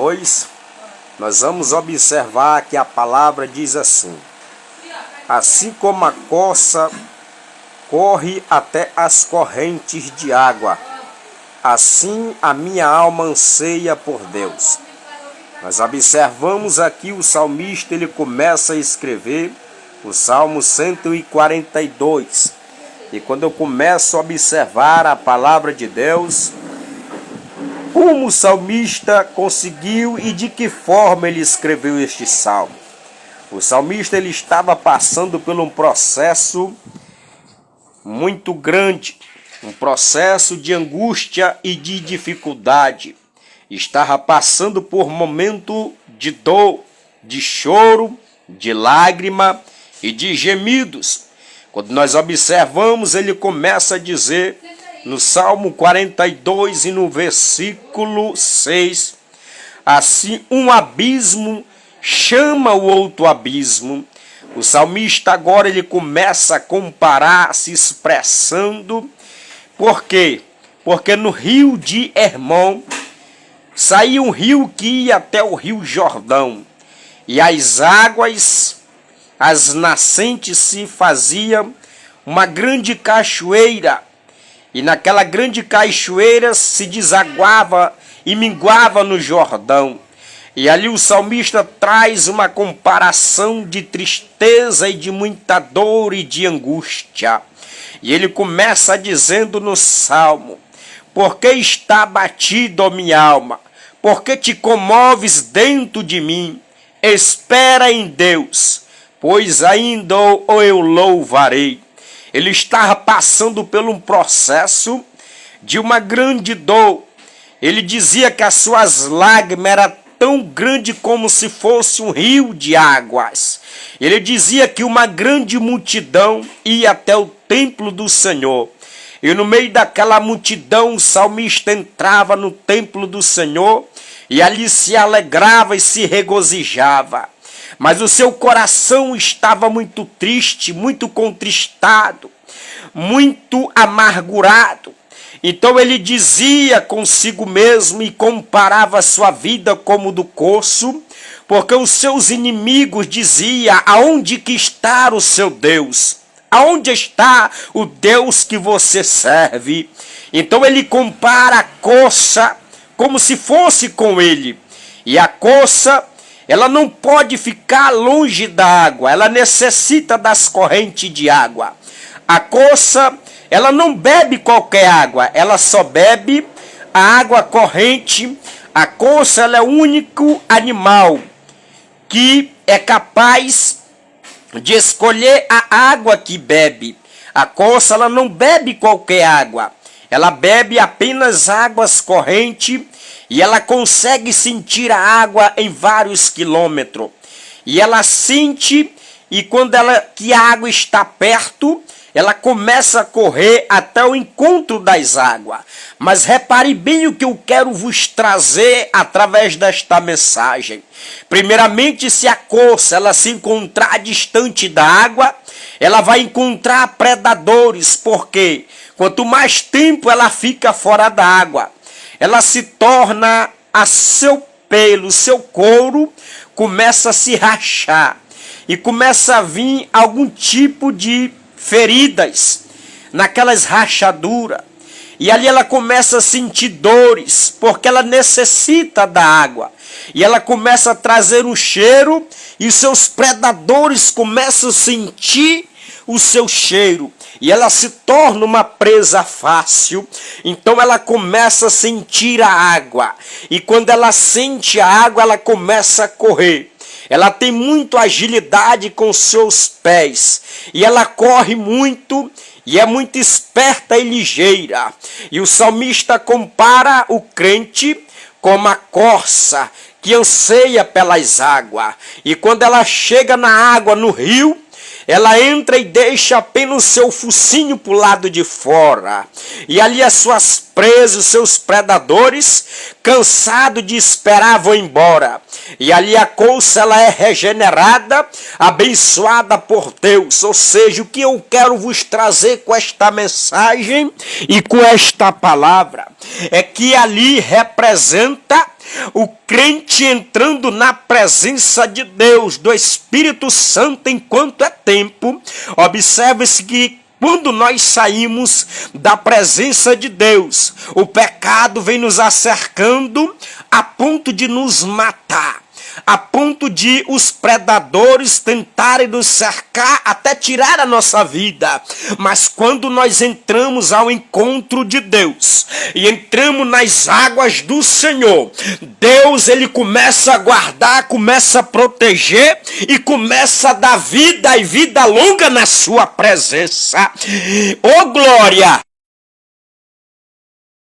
42, nós vamos observar que a palavra diz assim: assim como a corça corre até as correntes de água, assim a minha alma anseia por Deus. Nós observamos aqui o salmista, ele começa a escrever o Salmo 142. E quando eu começo a observar a palavra de Deus, como o salmista conseguiu e de que forma ele escreveu este salmo. O salmista ele estava passando por um processo muito grande, um processo de angústia e de dificuldade. Estava passando por momento de dor, de choro, de lágrima e de gemidos. Quando nós observamos, ele começa a dizer no Salmo 42 e no versículo 6, assim um abismo chama o outro abismo. O salmista agora ele começa a comparar, se expressando. Por quê? Porque no rio de Hermon saía um rio que ia até o rio Jordão. E as águas, as nascentes se faziam uma grande cachoeira. E naquela grande cachoeira se desaguava e minguava no Jordão. E ali o salmista traz uma comparação de tristeza e de muita dor e de angústia. E ele começa dizendo no salmo: por que está abatido, ó minha alma? Por que te comoves dentro de mim? Espera em Deus, pois ainda eu louvarei. Ele estava passando por um processo de uma grande dor. Ele dizia que as suas lágrimas eram tão grande como se fosse um rio de águas. Ele dizia que uma grande multidão ia até o templo do Senhor. E no meio daquela multidão o salmista entrava no templo do Senhor e ali se alegrava e se regozijava. Mas o seu coração estava muito triste, muito contristado, muito amargurado. Então ele dizia consigo mesmo e comparava a sua vida como do corço, porque os seus inimigos diziam: aonde que está o seu Deus? Aonde está o Deus que você serve? Então ele compara a corça como se fosse com ele. E a corça, ela não pode ficar longe da água, ela necessita das correntes de água. A corça, ela não bebe qualquer água, ela só bebe a água corrente. A corça, ela é o único animal que é capaz de escolher a água que bebe. A corça, ela não bebe qualquer água, ela bebe apenas águas correntes e ela consegue sentir a água em vários quilômetros. E ela sente, e quando que a água está perto, ela começa a correr até o encontro das águas. Mas repare bem o que eu quero vos trazer através desta mensagem. Primeiramente, se a corça ela se encontrar distante da água, ela vai encontrar predadores, porque quanto mais tempo ela fica fora da água, ela se torna a seu pelo, seu couro começa a se rachar e começa a vir algum tipo de feridas naquelas rachaduras. E ali ela começa a sentir dores, porque ela necessita da água. E ela começa a trazer um cheiro, e os seus predadores começam a sentir o seu cheiro. E ela se torna uma presa fácil. Então ela começa a sentir a água. E quando ela sente a água, ela começa a correr. Ela tem muita agilidade com seus pés. E ela corre muito e é muito esperta e ligeira. E o salmista compara o crente como a corça que anseia pelas águas. E quando ela chega na água, no rio, ela entra e deixa apenas o seu focinho para o lado de fora. E ali as suas presas, os seus predadores, cansados de esperar, vão embora. E ali a corça ela é regenerada, abençoada por Deus. Ou seja, o que eu quero vos trazer com esta mensagem e com esta palavra é que ali representa O crente entrando na presença de Deus, do Espírito Santo enquanto é tempo, observe-se que quando nós saímos da presença de Deus, o pecado vem nos acercando a ponto de nos matar, a ponto de os predadores tentarem nos cercar até tirar a nossa vida. Mas quando nós entramos ao encontro de Deus e entramos nas águas do Senhor, Deus ele começa a guardar, começa a proteger e começa a dar vida e vida longa na sua presença. Ô glória!